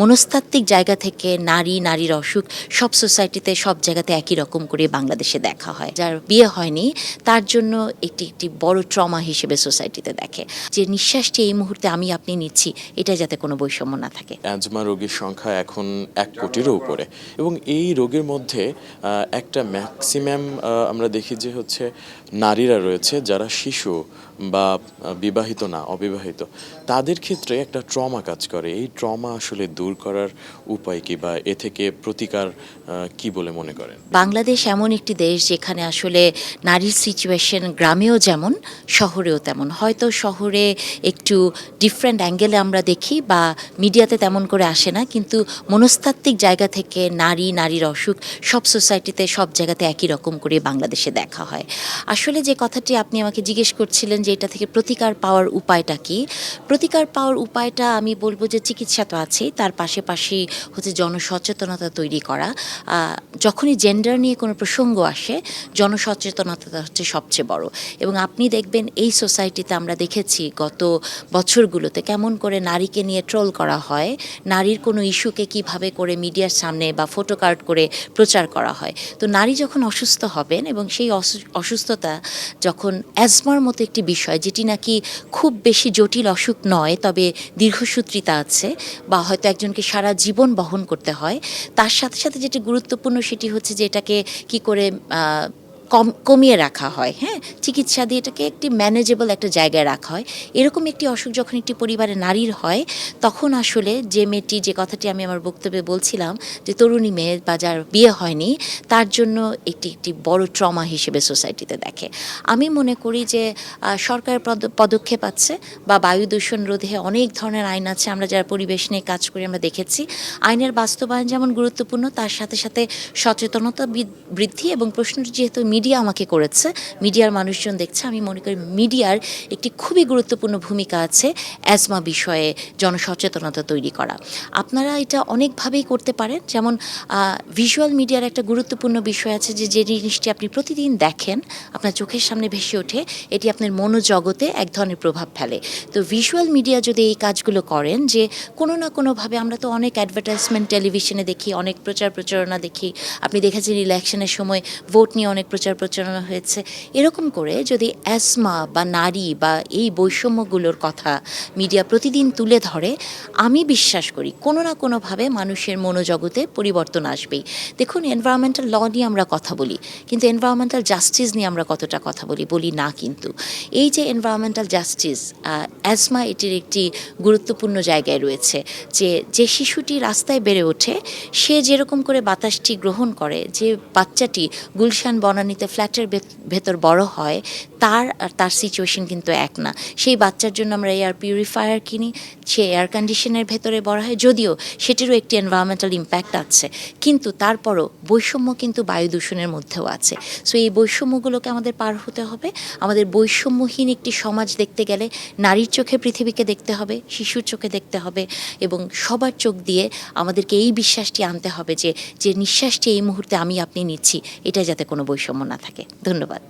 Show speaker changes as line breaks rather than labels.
মনস্তাত্ত্বিক জায়গা থেকে নারীর অসুখ সব সোসাইটিতে সব জায়গাতে একই রকম করে বাংলাদেশে দেখা হয়। যার বিয়ে হয়নি তার জন্য একটি বড় ট্রমা হিসেবে সোসাইটিতে দেখে, যে নিঃশ্বাসটি এই মুহূর্তে আমি আপনি নিচ্ছি, এটা যাতে কোনো বৈষম্য না থাকে।
অ্যাজমা রোগীর সংখ্যা এখন 1 কোটিরও উপরে, এবং এই রোগের মধ্যে একটা ম্যাক্সিমাম আমরা দেখি যে হচ্ছে নারীরা রয়েছে যারা শিশু বা বিবাহিত না, অবিবাহিত, তাদের ক্ষেত্রে একটা ট্রমা কাজ করে। এই ট্রমা আসলে দূর করার উপায় কি, বা এ থেকে প্রতিকার কি বলে মনে করেন?
বাংলাদেশ এমন একটি দেশ যেখানে আসলে নারীর সিচুয়েশন গ্রামেও যেমন শহরেও তেমন। হয়তো শহরে একটু ডিফারেন্ট অ্যাঙ্গেলে আমরা দেখি বা মিডিয়াতে তেমন করে আসে না, কিন্তু মনস্তাত্ত্বিক জায়গা থেকে নারীর অসুখ সব সোসাইটিতে সব জায়গাতে একই রকম করে বাংলাদেশে দেখা হয়। আসলে যে কথাটি আপনি আমাকে জিজ্ঞেস করছিলেন যে এটা থেকে প্রতিকার পাওয়ার উপায়টা কি, প্রতিকার পাওয়ার উপায়টা আমি বলবো যে চিকিৎসা তো আছেই, তার পাশাপাশি হচ্ছে জনসচেতনতা তৈরি করা। যখনই জেন্ডার নিয়ে কোনো প্রসঙ্গ আসে, জনসচেতনতা হচ্ছে সবচেয়ে বড়। এবং আপনি দেখবেন এই সোসাইটিতে আমরা দেখেছি গত বছরগুলোতে কেমন করে নারীকে নিয়ে ট্রোল করা হয়, নারীর কোনো ইস্যুকে কিভাবে করে মিডিয়ার সামনে বা ফটো কার্ড করে প্রচার করা হয়। তো নারী যখন অসুস্থ হবেন এবং সেই অসুস্থতা যখন অ্যাজমার মতো একটি বিষয়, যেটি নাকি খুব বেশি জটিল অসুখ নয়, তবে দীর্ঘসূত্রিতা আছে বা হয়তো একজনকে সারা জীবন বহন করতে হয়, তার সাথে সাথে যেটি গুরুত্বপূর্ণ সেটি হচ্ছে যে এটাকে কি করে কমিয়ে রাখা হয়। হ্যাঁ, চিকিৎসা দিয়ে এটাকে একটি ম্যানেজেবল একটা জায়গায় রাখা হয়। এরকম একটি অসুখ যখন একটি পরিবারে নারীর হয়, তখন আসলে যে মেয়েটি, যে কথাটি আমি আমার বক্তব্যে বলছিলাম, যে তরুণী মেয়ে বা যার বিয়ে হয়নি, তার জন্য একটি বড় ট্রমা হিসেবে সোসাইটিতে দেখে। আমি মনে করি যে সরকারের পদক্ষেপ আছে বা বায়ু দূষণ রোধে অনেক ধরনের আইন আছে। আমরা যারা পরিবেশ নিয়ে কাজ করি আমরা দেখেছি আইনের বাস্তবায়ন যেমন গুরুত্বপূর্ণ, তার সাথে সাথে সচেতনতা বৃদ্ধি। এবং প্রশ্নটি যেহেতু মিডিয়া আমাকে করেছে, মিডিয়ার মানুষজন দেখছে, আমি মনে করি মিডিয়ার একটি খুবই গুরুত্বপূর্ণ ভূমিকা আছে অ্যাজমা বিষয়ে জনসচেতনতা তৈরি করা। আপনারা এটা অনেকভাবেই করতে পারেন, যেমন ভিজুয়াল মিডিয়ার একটা গুরুত্বপূর্ণ বিষয় আছে যে জিনিসটি আপনি প্রতিদিন দেখেন, আপনার চোখের সামনে ভেসে ওঠে, এটি আপনার মনোজগতে এক ধরনের প্রভাব ফেলে। তো ভিজুয়াল মিডিয়া যদি এই কাজগুলো করেন, যে কোনো না কোনোভাবে, আমরা তো অনেক অ্যাডভার্টাইজমেন্ট টেলিভিশনে দেখি, অনেক প্রচারণা দেখি, আপনি দেখেছেন ইলেকশনের সময় ভোট নিয়ে অনেক প্রচারণা হয়েছে। এরকম করে যদি অ্যাজমা বা নারী বা এই বৈষম্যগুলোর কথা মিডিয়া প্রতিদিন তুলে ধরে, আমি বিশ্বাস করি কোনো না কোনোভাবে মানুষের মনোজগতে পরিবর্তন আসবেই। দেখুন, এনভায়রনমেন্টাল ল নিয়ে আমরা কথা বলি, কিন্তু এনভায়রনমেন্টাল জাস্টিস নিয়ে আমরা কতটা কথা বলি না। কিন্তু এই যে এনভায়রনমেন্টাল জাস্টিস, অ্যাজমা এটির একটি গুরুত্বপূর্ণ জায়গায় রয়েছে। যে শিশুটি রাস্তায় বেড়ে ওঠে, সে যেরকম করে বাতাসটি গ্রহণ করে, যে বাচ্চাটি গুলশান বনানীতে ফ্ল্যাটের ভেতর বড় হয়, তার সিচুয়েশন কিন্তু এক না। সেই বাচ্চার জন্য আমরা এয়ার পিউরিফায়ার কিনি, সে এয়ার কন্ডিশনের ভেতরে বড় হয়, যদিও সেটিরও একটি এনভায়রনমেন্টাল ইম্প্যাক্ট আছে, কিন্তু তারপরও বৈষম্য কিন্তু বায়ু দূষণের মধ্যেও আছে। সো এই বৈষম্যগুলোকে আমাদের পার হতে হবে। আমাদের বৈষম্যহীন একটি সমাজ দেখতে গেলে নারীর চোখে পৃথিবীকে দেখতে হবে, শিশুর চোখে দেখতে হবে, এবং সবার চোখ দিয়ে আমাদেরকে এই বিশ্বাসটি আনতে হবে যে নিঃশ্বাসটি এই মুহূর্তে আমি আপনি নিচ্ছি, এটা যাতে কোনো বৈষম্য না থাকে। ধন্যবাদ।